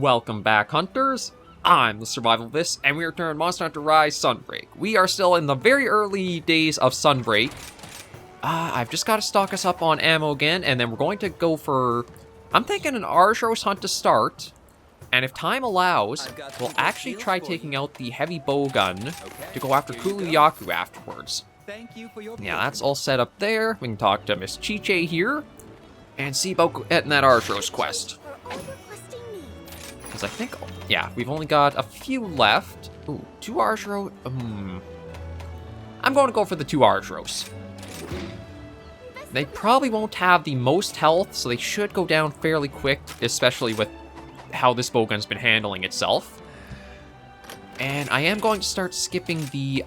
Welcome back, hunters. I'm the SurvivalVis, and we return Monster Hunter Rise Sunbreak. We are still in the very early days of Sunbreak. I've just got to stock us up on ammo again, and then we're going to go for... I'm thinking an Arzuros hunt to start. And if time allows, we'll actually try taking out the heavy bow gun to go after Kulu Ya-ku afterwards. Yeah, that's all set up there. We can talk to Miss Chiche here and see about getting that Arzuros quest. Because I think, yeah, we've only got a few left. Ooh, 2 Arzuros. I'm going to go for the 2 Arzuros. They probably won't have the most health, so they should go down fairly quick, especially with how this bowgun's been handling itself. And I am going to start skipping the,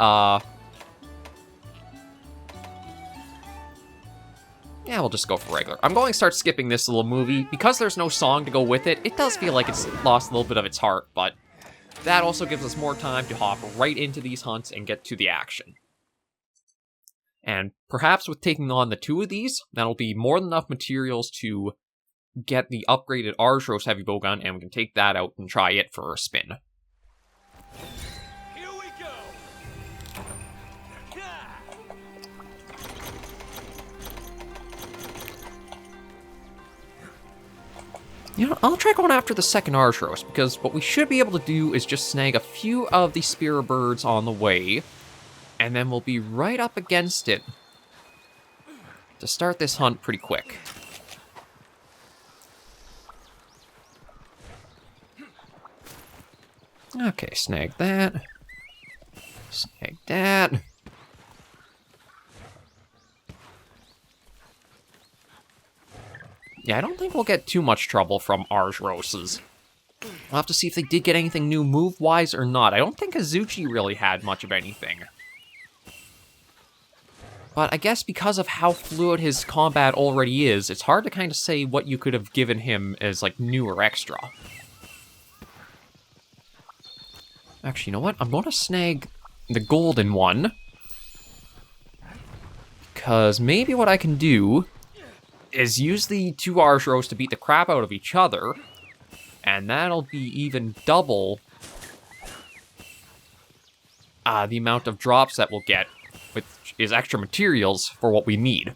yeah, we'll just go for regular. I'm going to start skipping this little movie. Because there's no song to go with it, it does feel like it's lost a little bit of its heart, but that also gives us more time to hop right into these hunts and get to the action. And perhaps with taking on the 2 of these, that'll be more than enough materials to get the upgraded Arzuros heavy bowgun, and we can take that out and try it for a spin. Here we go. You know, I'll try going after the second Arzuros, because what we should be able to do is just snag a few of the spear birds on the way, and then we'll be right up against it to start this hunt pretty quick. Okay, snag that. Snag that. Yeah, I don't think we'll get too much trouble from Arzuroses. We'll have to see if they did get anything new move-wise or not. I don't think Azuchi really had much of anything. But I guess because of how fluid his combat already is, it's hard to kind of say what you could have given him as, like, new or extra. Actually, you know what? I'm going to snag the golden one. Because maybe what I can do is use the 2 Arzuros to beat the crap out of each other. And that'll be even double the amount of drops that we'll get, which is extra materials for what we need.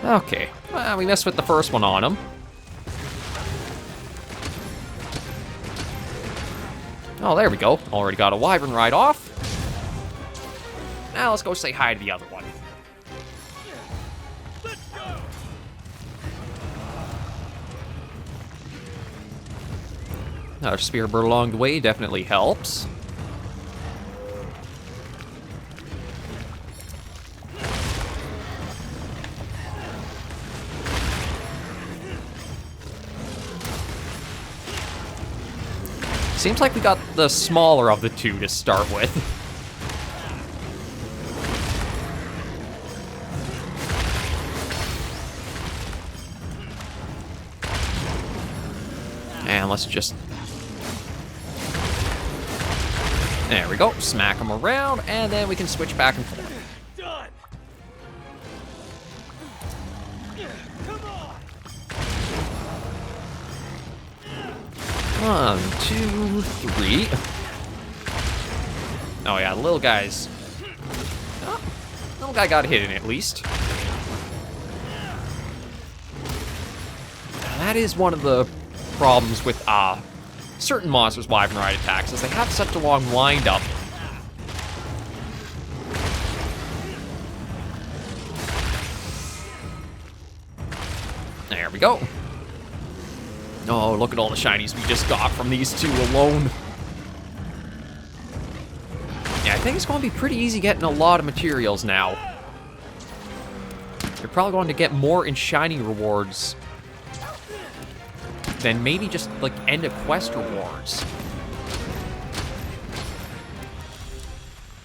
Okay, well, we messed with the first one on him. Oh, there we go. Already got a wyvern ride off. Now let's go say hi to the other one. Another spear bird along the way definitely helps. Seems like we got the smaller of the 2 to start with. And let's just... There we go. Smack them around, and then we can switch back and forth. Done. Come on. 1, 2, 3. Oh yeah, the little guys. Oh, little guy got a hit in at least. Now, that is one of the problems with certain monsters' wyvern ride attacks, is they have such a long wind-up. There we go. Oh, look at all the shinies we just got from these 2 alone. Yeah, I think it's going to be pretty easy getting a lot of materials now. You're probably going to get more in shiny rewards than maybe just, like, end of quest rewards.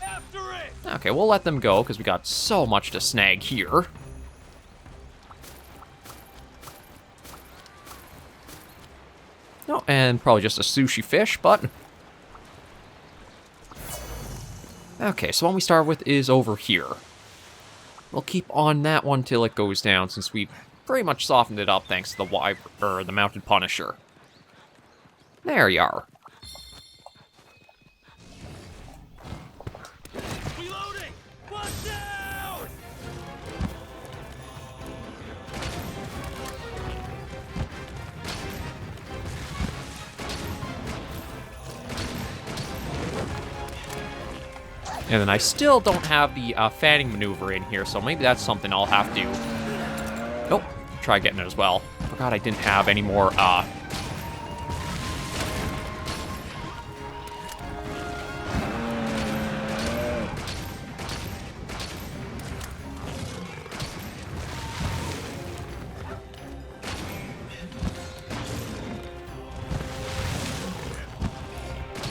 After it. Okay, we'll let them go, because we got so much to snag here. Oh, and probably just a sushi fish, but... Okay, so one we start with is over here. We'll keep on that one till it goes down, since we pretty much softened it up thanks to the Mounted Punisher. There you are. Reloading! Watch out! And then I still don't have the fanning maneuver in here, so maybe that's something I'll have to... Oh, try getting it as well. Forgot I didn't have any more,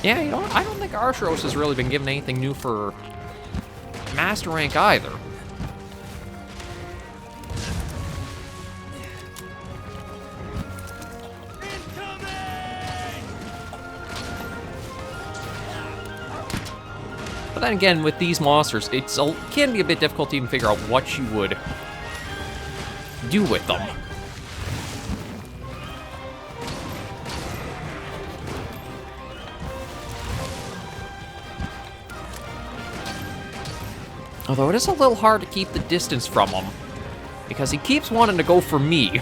Yeah, you know what? I don't think Arzuros has really been given anything new for Master Rank either. But then again, with these monsters, it can be a bit difficult to even figure out what you would do with them. Although it is a little hard to keep the distance from him, because he keeps wanting to go for me.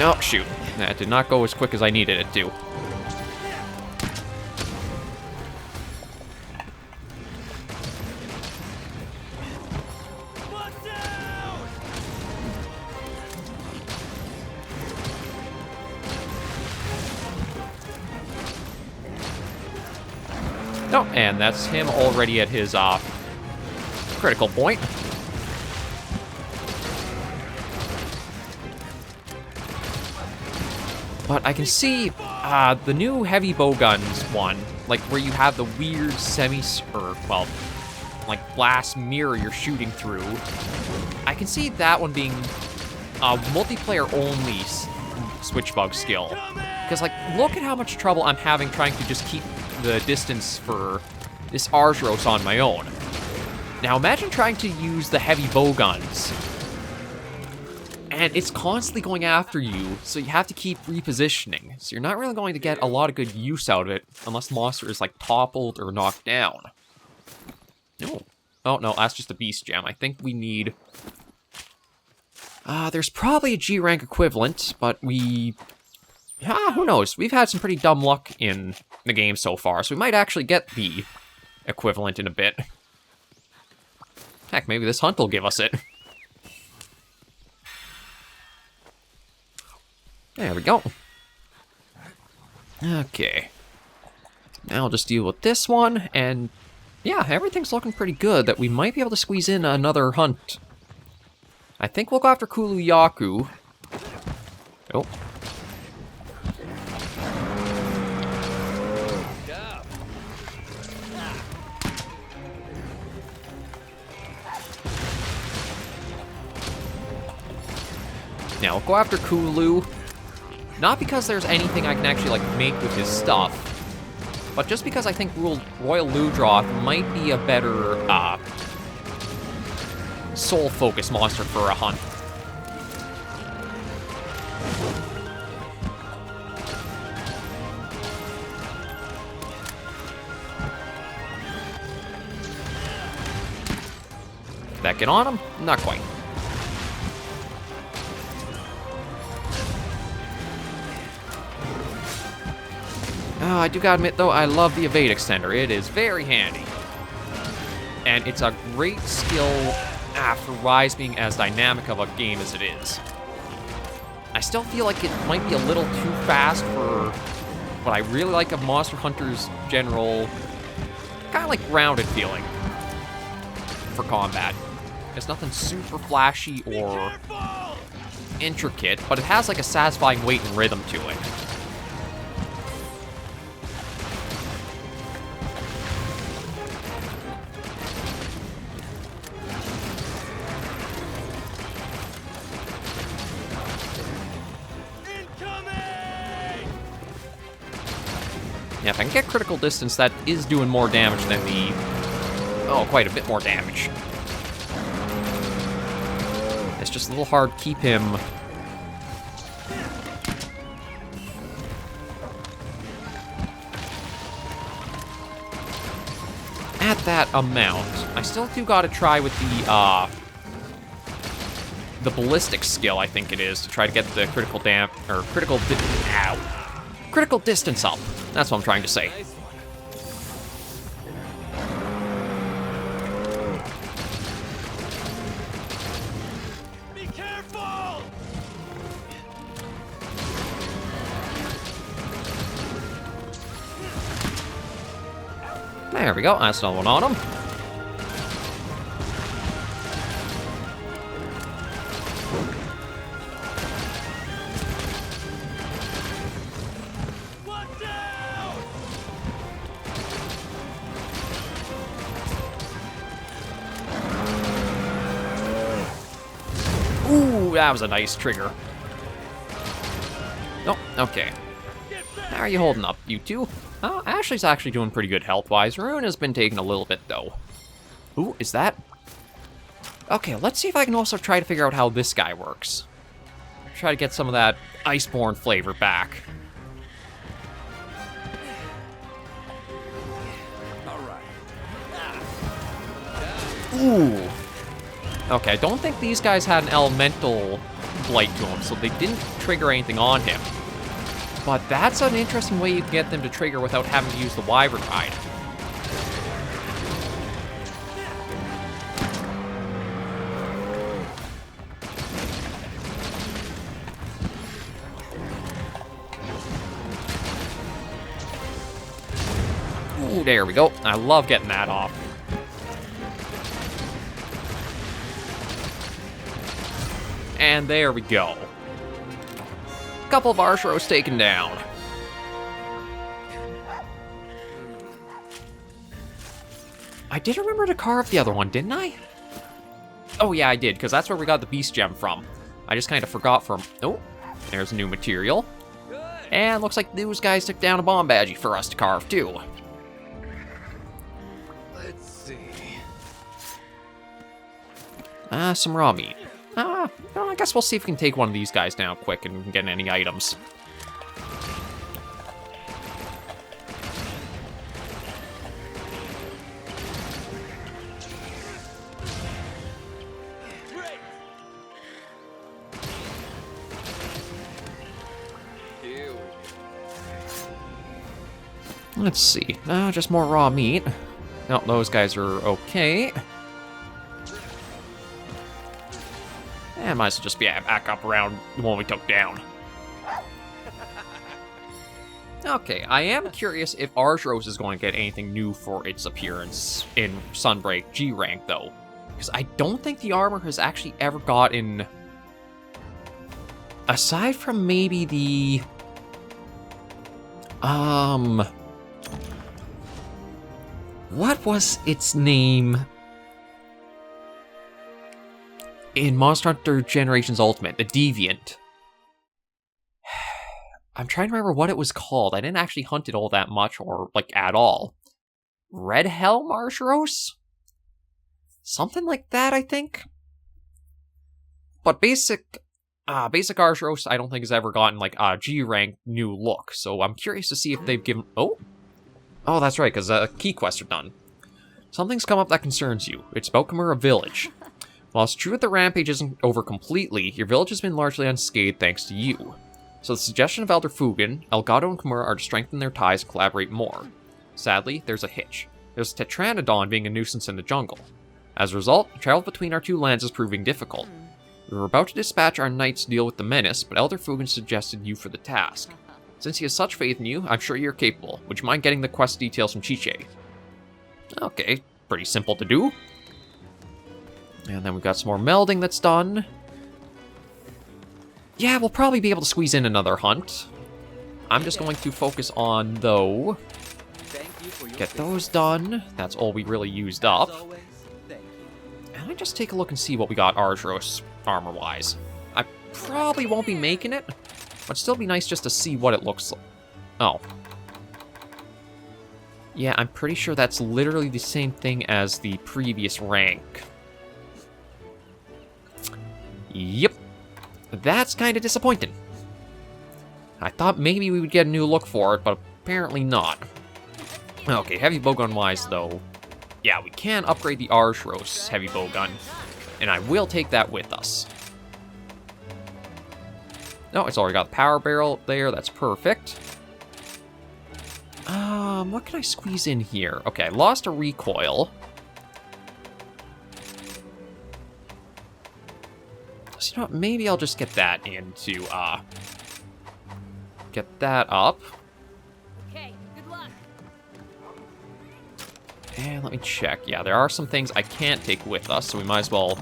Oh, shoot. That did not go as quick as I needed it to. Oh, and that's him already at his critical point. But I can see the new heavy bowguns one, like where you have the weird like glass mirror you're shooting through. I can see that one being a multiplayer only switch bug skill. Because, like, look at how much trouble I'm having trying to just keep the distance for this Arzuros on my own. Now imagine trying to use the heavy bowguns. And it's constantly going after you, so you have to keep repositioning. So you're not really going to get a lot of good use out of it, unless the monster is, like, toppled or knocked down. No. Oh, no, that's just a beast gem. I think we need... there's probably a G rank equivalent, but we... who knows? We've had some pretty dumb luck in the game so far, so we might actually get the equivalent in a bit. Heck, maybe this hunt will give us it. There we go. Okay. Now I'll just deal with this one, and yeah, everything's looking pretty good that we might be able to squeeze in another hunt. I think we'll go after Kulu Ya-ku. Oh. Now, we'll go after Kulu. Not because there's anything I can actually, like, make with his stuff, but just because I think Royal Ludroth might be a better, soul-focused monster for a hunt. Did that get on him? Not quite. Oh, I do gotta admit, though, I love the evade extender. It is very handy. And it's a great skill for Rise being as dynamic of a game as it is. I still feel like it might be a little too fast for what I really like of Monster Hunter's general, kind of like rounded feeling for combat. It's nothing super flashy or intricate, but it has like a satisfying weight and rhythm to it. Yeah, if I can get critical distance, that is doing more damage than the... Oh, quite a bit more damage. It's just a little hard to keep him... at that amount. I still do gotta try with the ballistic skill, I think it is, to try to get the critical critical distance up. That's what I'm trying to say. Nice one. Be careful! There we go, that's another one on him. Watch out! Ooh, that was a nice trigger. Oh, okay. Get back! How are you holding up, you two? Oh, Ashley's actually doing pretty good health-wise. Rune has been taking a little bit, though. Ooh, is that... Okay, let's see if I can also try to figure out how this guy works. Try to get some of that Iceborne flavor back. All right. Ooh. Okay, I don't think these guys had an elemental blight to them, so they didn't trigger anything on him. But that's an interesting way you can get them to trigger without having to use the Wyvern Ride. Ooh, there we go. I love getting that off. And there we go. Couple of Arzuros taken down. I did remember to carve the other one, didn't I? Oh yeah, I did, because that's where we got the Beast Gem from. I just kind of forgot from... Oh, there's new material. Good. And looks like those guys took down a bomb badgie for us to carve, too. Let's see. Some raw meat. Well, I guess we'll see if we can take one of these guys down quick and get any items. Great. Here we go. Let's see. Just more raw meat. No, those guys are okay. And might as well just be back up around the one we took down. Okay, I am curious if Arzuros is going to get anything new for its appearance in Sunbreak G rank, though. Because I don't think the armor has actually ever gotten... Aside from maybe the... What was its name in Monster Hunter Generations Ultimate? The Deviant. I'm trying to remember what it was called. I didn't actually hunt it all that much, or, like, at all. Red Helm Arzuros? Something like that, I think? But basic Arzuros, I don't think has ever gotten, like, a G-rank new look, so I'm curious to see if they've given... Oh, that's right, because key quests are done. Something's come up that concerns you. It's about Kamura Village. While it's true that the rampage isn't over completely, your village has been largely unscathed thanks to you. So the suggestion of Elder Fugen, Elgato and Kamura are to strengthen their ties and collaborate more. Sadly, there's a hitch. There's a Tetranodon being a nuisance in the jungle. As a result, travel between our two lands is proving difficult. We were about to dispatch our knights to deal with the menace, but Elder Fugen suggested you for the task. Since he has such faith in you, I'm sure you're capable. Would you mind getting the quest details from Chiche? Okay, pretty simple to do. And then we've got some more melding that's done. Yeah, we'll probably be able to squeeze in another hunt. I'm just going to focus on, though, Thank you for your get favor. those done. That's all we really used As up. always, thank you. And I just take a look and see what we got Arzuros armor-wise. I probably won't be making it, but still be nice just to see what it looks like. Oh. Yeah, I'm pretty sure that's literally the same thing as the previous rank. Yep. That's kind of disappointing. I thought maybe we would get a new look for it, but apparently not. Okay, heavy bowgun-wise, though, yeah, we can upgrade the Arzuros heavy bowgun, and I will take that with us. No, it's already got the power barrel there. That's perfect. What can I squeeze in here? Okay, I lost a recoil. So, you know what? Maybe I'll just get that in to, get that up. Okay, good luck. And let me check. Yeah, there are some things I can't take with us, so we might as well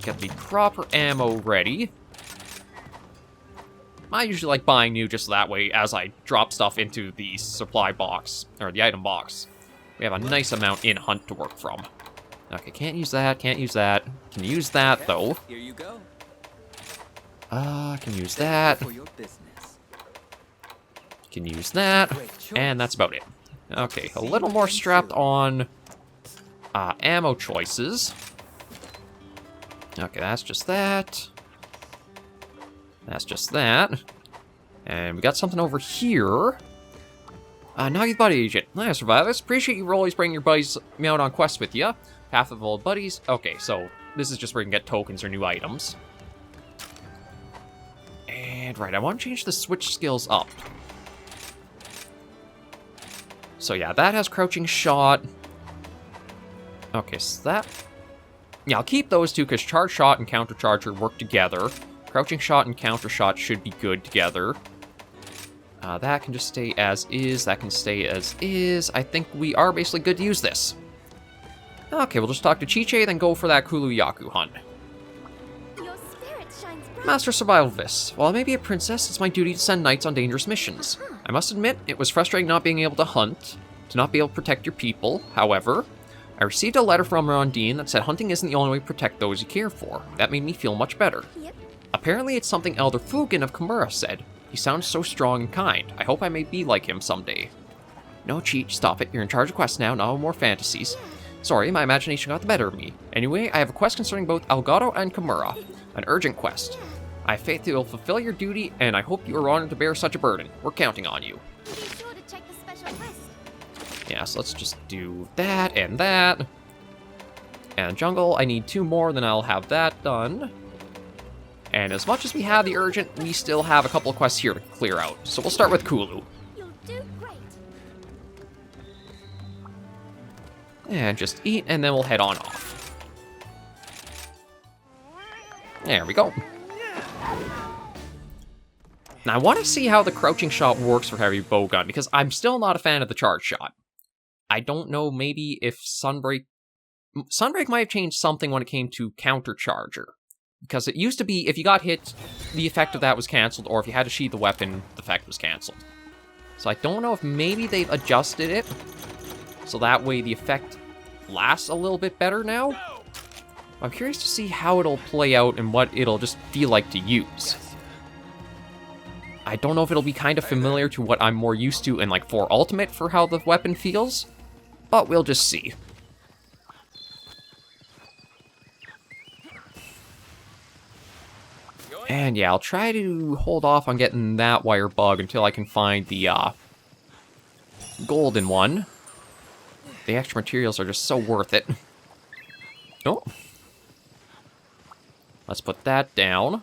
get the proper ammo ready. I usually like buying new just that way as I drop stuff into the supply box, or the item box. We have a nice amount in Hunt to work from. Okay, can't use that, can't use that. Can use that, though. Here you go. Can use that. For your business. Can use that. And that's about it. Okay, a little more strapped on ammo choices. Okay, that's just that. That's just that. And we got something over here. Nagi Buddy Agent. Hi, SurvivalVis. Appreciate you always bringing your buddies out on quests with you. Half of old buddies. Okay, so this is just where you can get tokens or new items. And right, I want to change the switch skills up. So yeah, that has crouching shot. Okay, so that... Yeah, I'll keep those two because charge shot and counter charger work together. Crouching shot and counter shot should be good together. That can just stay as is. That can stay as is. I think we are basically good to use this. Okay, we'll just talk to Chiche, then go for that Kulu Ya-ku hunt. Your spirit shines bright. Master SurvivalVis. While I may be a princess, it's my duty to send knights on dangerous missions. I must admit, it was frustrating not being able to hunt, to not be able to protect your people. However, I received a letter from Rondine that said hunting isn't the only way to protect those you care for. That made me feel much better. Yep. Apparently it's something Elder Fugan of Kimura said. He sounds so strong and kind. I hope I may be like him someday. No, cheat, stop it. You're in charge of quests now, no more fantasies. Sorry, my imagination got the better of me. Anyway, I have a quest concerning both Elgato and Kimura. An urgent quest. I have faith that you'll fulfill your duty, and I hope you are honored to bear such a burden. We're counting on you. Be sure to check the special quest. Yeah, so let's just do that and that. And jungle, I need 2 more, then I'll have that done. And as much as we have the urgent, we still have a couple of quests here to clear out. So we'll start with Kulu. You'll do great. And just eat, and then we'll head on off. There we go. Now, I want to see how the crouching shot works for heavy bowgun, because I'm still not a fan of the charge shot. I don't know, maybe if Sunbreak might have changed something when it came to counter charger. Because it used to be, if you got hit, the effect of that was cancelled, or if you had to sheath the weapon, the effect was cancelled. So I don't know if maybe they've adjusted it, so that way the effect lasts a little bit better now. I'm curious to see how it'll play out and what it'll just feel like to use. I don't know if it'll be kind of familiar to what I'm more used to in, like, 4 Ultimate for how the weapon feels, but we'll just see. And yeah, I'll try to hold off on getting that wire bug until I can find the golden one. The extra materials are just so worth it. Oh. Let's put that down.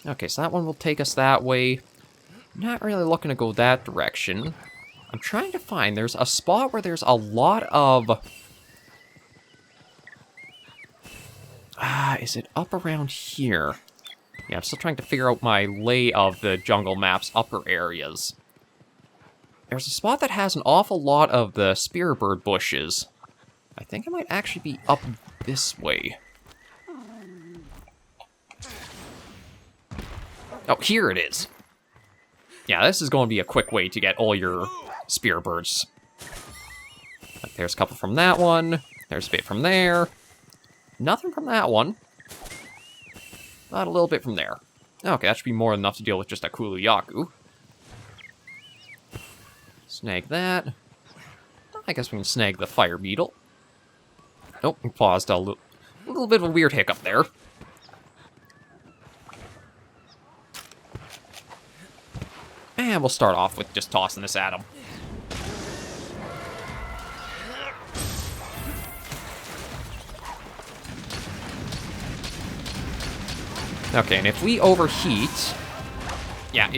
Okay, so that one will take us that way. Not really looking to go that direction. I'm trying to find, there's a spot where there's a lot of... is it up around here? Yeah, I'm still trying to figure out my lay of the jungle map's upper areas. There's a spot that has an awful lot of the spearbird bushes. I think it might actually be up this way. Oh, here it is. Yeah, this is going to be a quick way to get all your spearbirds. Like, there's a couple from that one. There's a bit from there. Nothing from that one. Not a little bit from there. Okay, that should be more than enough to deal with just a Kulu Ya-ku. Snag that. I guess we can snag the fire beetle. Nope, we paused a little bit of a weird hiccup there. And we'll start off with just tossing this at him. Okay, and if we overheat... Yeah,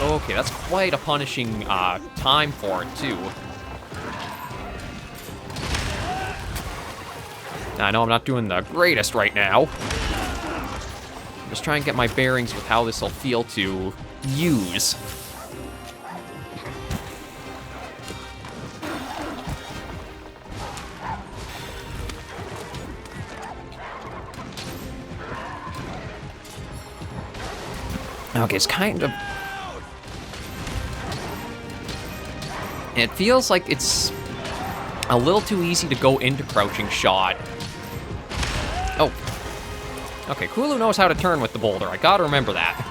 okay, that's quite a punishing time for it, too. Now, I know I'm not doing the greatest right now. I'm just trying to get my bearings with how this will feel to use. Okay, it's kind of... It feels like it's a little too easy to go into crouching shot. Oh. Okay, Kulu knows how to turn with the boulder. I gotta remember that.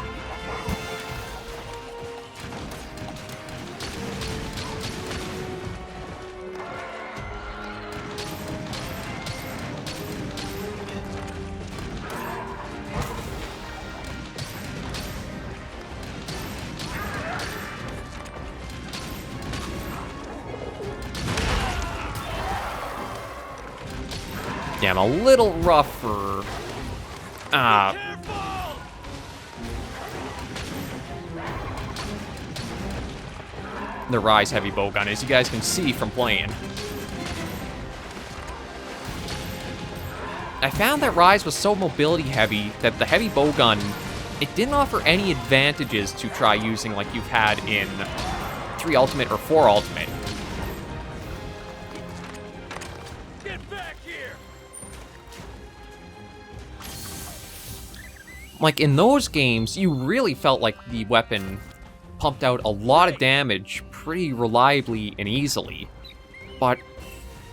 Yeah, I'm a little rough for... the Rise heavy bowgun, as you guys can see from playing. I found that Rise was so mobility heavy that the heavy bowgun, it didn't offer any advantages to try using like you've had in 3 Ultimate or 4 Ultimate. Like, in those games, you really felt like the weapon pumped out a lot of damage pretty reliably and easily. But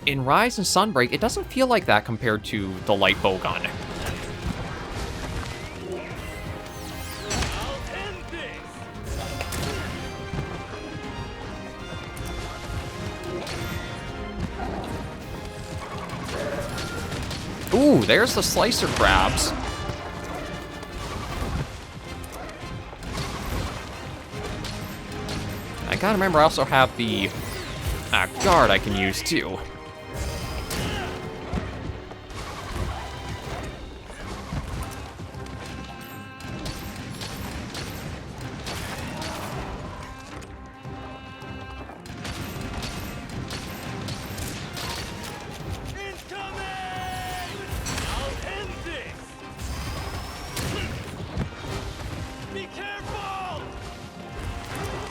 in Rise and Sunbreak, it doesn't feel like that compared to the light bowgun. Ooh, there's the slicer crabs. I gotta remember I also have the guard I can use too.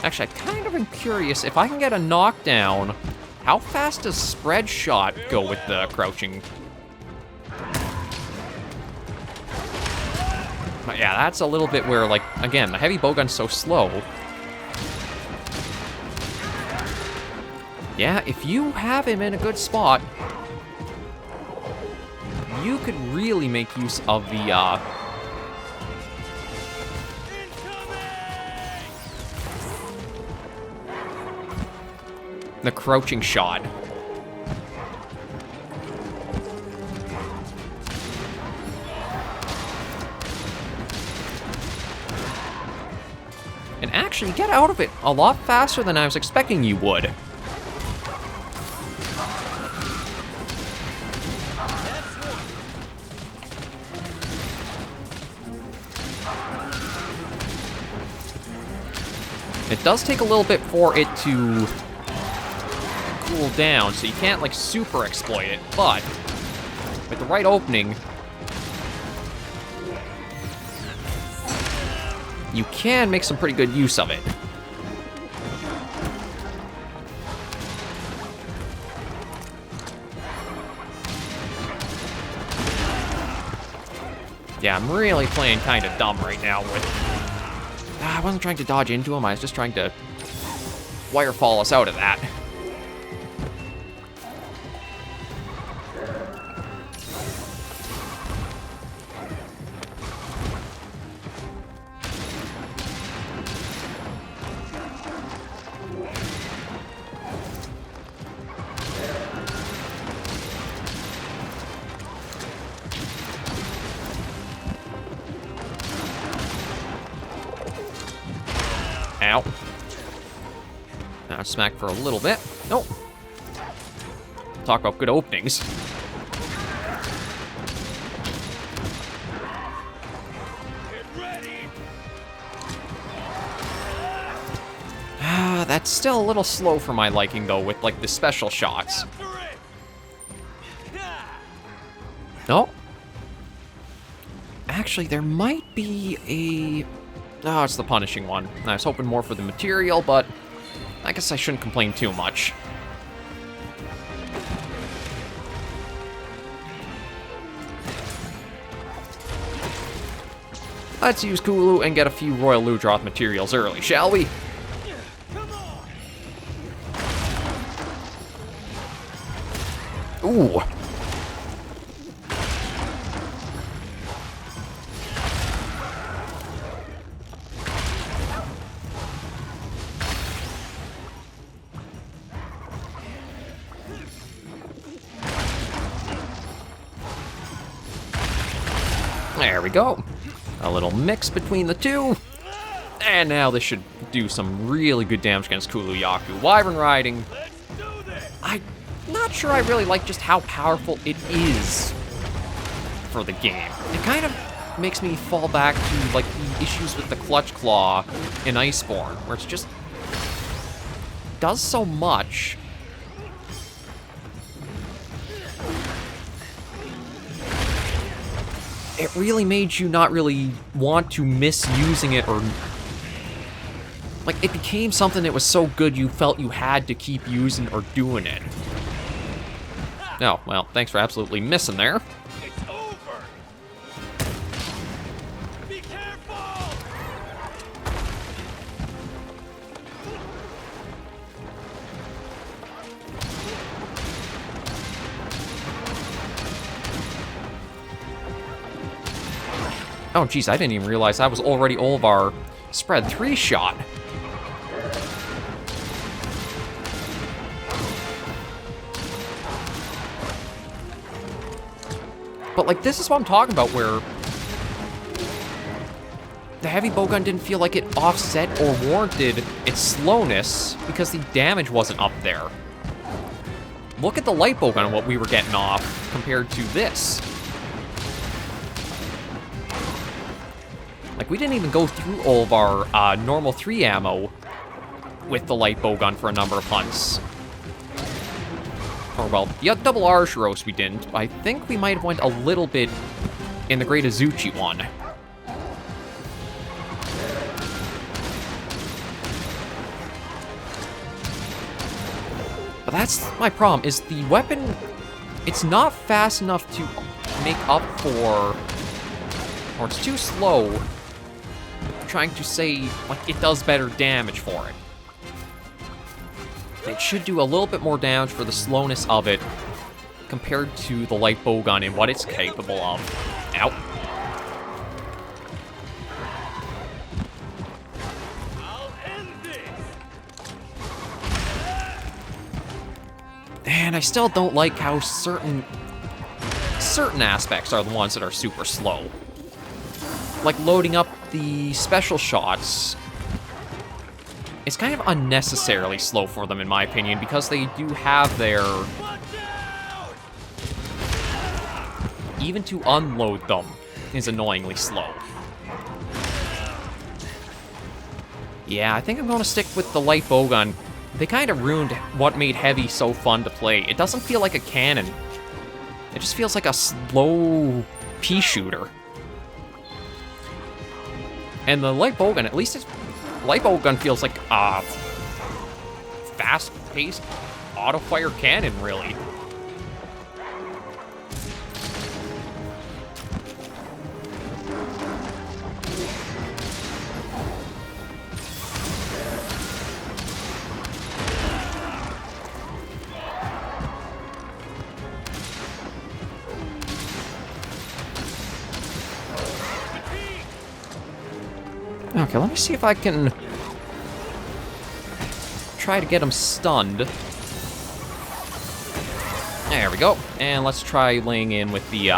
Actually, I kind of am curious, if I can get a knockdown, how fast does spread shot go with the crouching? But yeah, that's a little bit where, like, again, the heavy bowgun's so slow. Yeah, if you have him in a good spot, you could really make use of the crouching shot. And actually get out of it a lot faster than I was expecting you would. It does take a little bit for it to cool down, so you can't, like, super exploit it, but with the right opening, you can make some pretty good use of it. Yeah, I'm really playing kind of dumb right now with... I wasn't trying to dodge into him, I was just trying to wirefall us out of that. Ow. Now smack for a little bit. Nope. Talk about good openings. That's still a little slow for my liking, though, with, like, the special shots. No. Actually, there might be a... Oh, it's the punishing one. I was hoping more for the material, but I guess I shouldn't complain too much. Let's use Kulu and get a few Royal Ludroth materials early, shall we? Ooh. There we go. A little mix between the two. And now this should do some really good damage against Kulu Ya-ku. Wyvern riding. I'm not sure I really like just how powerful it is for the game. It kind of makes me fall back to like the issues with the Clutch Claw in Iceborne, where it's just does so much. It really made you not really want to miss using it, or like it became something that was so good you felt you had to keep using or doing it. Oh, well, thanks for absolutely missing there. It's over. Be careful. Oh, geez, I didn't even realize I was already Olvar spread 3 shot. But, like, this is what I'm talking about, where the heavy bowgun didn't feel like it offset or warranted its slowness because the damage wasn't up there. Look at the light bowgun and what we were getting off compared to this. Like, we didn't even go through all of our normal 3 ammo with the light bowgun for a number of hunts. Or, well, yeah, double Arzuros we didn't. I think we might have went a little bit in the Great Azuchi one. But that's my problem, is the weapon, it's not fast enough to make up for, or it's too slow, trying to say, like, it does better damage for it. It should do a little bit more damage for the slowness of it compared to the light bowgun and what it's capable of. Ow. I'll end this. And I still don't like how certain aspects are the ones that are super slow. Like loading up the special shots. It's kind of unnecessarily slow for them, in my opinion, because they do have their... Even to unload them is annoyingly slow. Yeah, I think I'm going to stick with the light bowgun. They kind of ruined what made heavy so fun to play. It doesn't feel like a cannon. It just feels like a slow pea shooter. And the light bowgun, at least it's... Light bowgun feels like a fast-paced auto-fire cannon, really. Okay, let me see if I can try to get him stunned. There we go. And let's try laying in with the,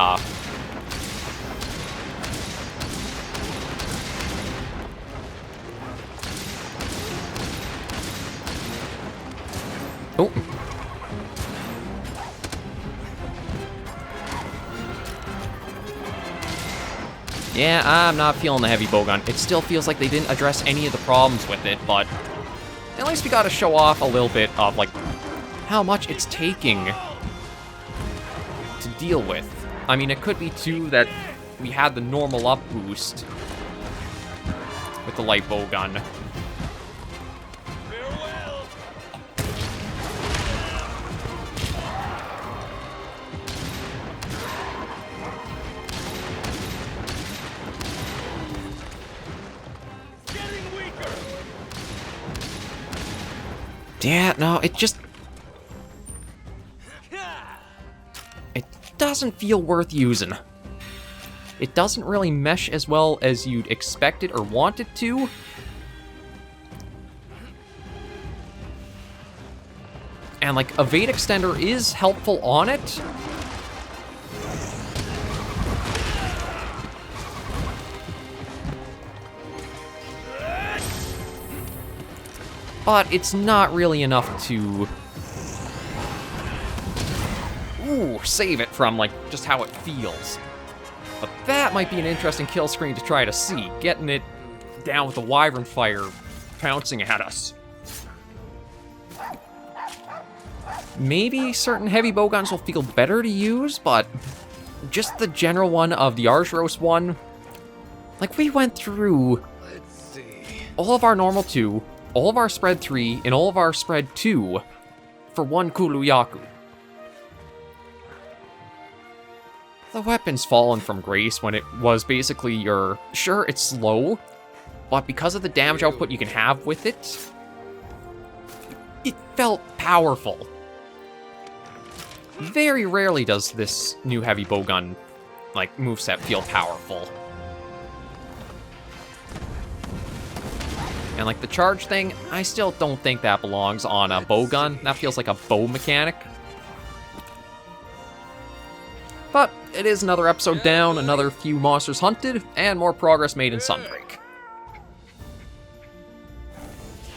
Oh. Yeah, I'm not feeling the heavy bowgun. It still feels like they didn't address any of the problems with it, but at least we got to show off a little bit of, like, how much it's taking to deal with. I mean, it could be, too, that we had the normal up boost with the light bowgun. Farewell. Getting weaker. Yeah, no, it just... It doesn't feel worth using. It doesn't really mesh as well as you'd expect it or want it to. And, like, Evade Extender is helpful on it. But it's not really enough to... save it from, like, just how it feels. But that might be an interesting kill screen to try to see, getting it down with the Wyvern Fire pouncing at us. Maybe certain heavy bowguns will feel better to use, but just the general one of the Arzuros one, like, we went through Let's see. all of our normal 2, all of our spread 3, and all of our spread 2 for 1 Kulu Ya-ku. The weapon's fallen from grace when it was basically your... Sure, it's slow, but because of the damage output you can have with it, it felt powerful. Very rarely does this new heavy bowgun, like, moveset feel powerful. And, like, the charge thing, I still don't think that belongs on a bowgun. That feels like a bow mechanic. But it is another episode down, another few monsters hunted, and more progress made in Sunbreak.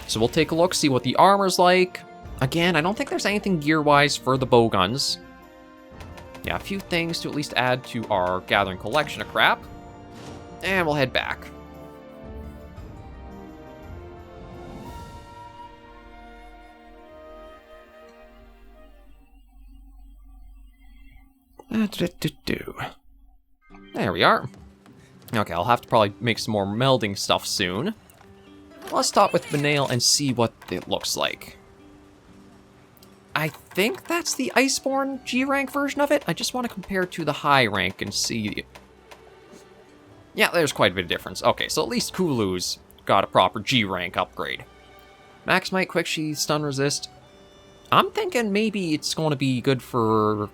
So we'll take a look, see what the armor's like. Again, I don't think there's anything gear-wise for the bowguns. Yeah, a few things to at least add to our gathering collection of crap. And we'll head back. There we are. Okay, I'll have to probably make some more melding stuff soon. Let's start with Benail and see what it looks like. I think that's the Iceborne G-rank version of it. I just want to compare to the high rank and see. Yeah, there's quite a bit of difference. Okay, so at least Kulu's got a proper G-rank upgrade. Max Might, Quick Sheath, Stun Resist. I'm thinking maybe it's going to be good for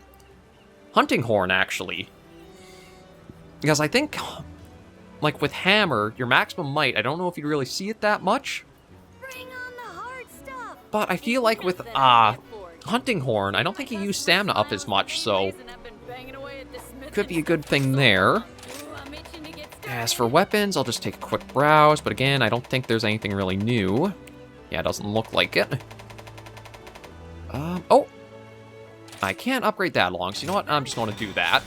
Hunting Horn, actually. Because I think, like with Hammer, your maximum might, I don't know if you really see it that much. Bring on the hard stuff. But I feel like with Hunting Horn, I don't think you use stamina up as much, so could be a good thing there. As for weapons, I'll just take a quick browse, but again, I don't think there's anything really new. Yeah, it doesn't look like it. Oh! I can't upgrade that long, so you know what? I'm just going to do that.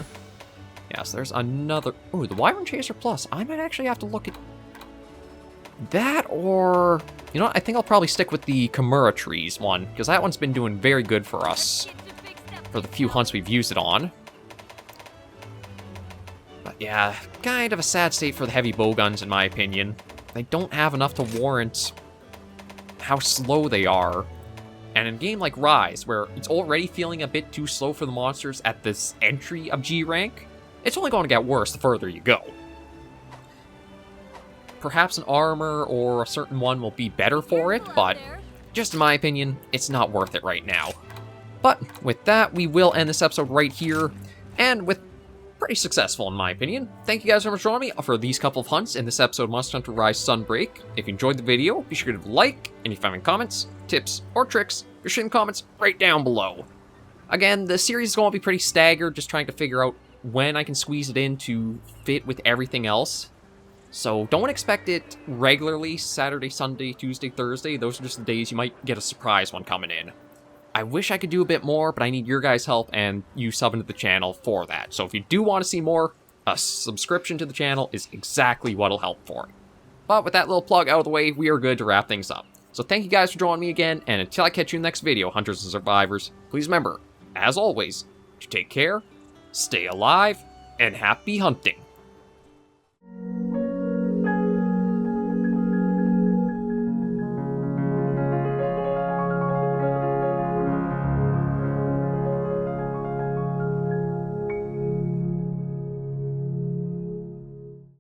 Yes, there's another... Ooh, the Wyvern Chaser Plus. I might actually have to look at that, or... You know what? I think I'll probably stick with the Chimera Trees one, because that one's been doing very good for us for the few hunts we've used it on. But yeah, kind of a sad state for the heavy bowguns, in my opinion. They don't have enough to warrant how slow they are. And in a game like Rise, where it's already feeling a bit too slow for the monsters at this entry of G rank, it's only going to get worse the further you go. Perhaps an armor or a certain one will be better for it, but just in my opinion, it's not worth it right now. But with that, we will end this episode right here, and with pretty successful in my opinion. Thank you guys very much for joining me for these couple of hunts in this episode of Monster Hunter Rise Sunbreak. If you enjoyed the video, be sure to like, and if you have any comments, tips, or tricks, be sure in the comments right down below. Again, the series is going to be pretty staggered, just trying to figure out when I can squeeze it in to fit with everything else. So don't expect it regularly, Saturday, Sunday, Tuesday, Thursday. Those are just the days you might get a surprise one coming in. I wish I could do a bit more, but I need your guys' help and you subbing to the channel for that. So if you do want to see more, a subscription to the channel is exactly what'll help for it. But with that little plug out of the way, we are good to wrap things up. So thank you guys for joining me again, and until I catch you in the next video, Hunters and Survivors, please remember, as always, to take care, stay alive, and happy hunting.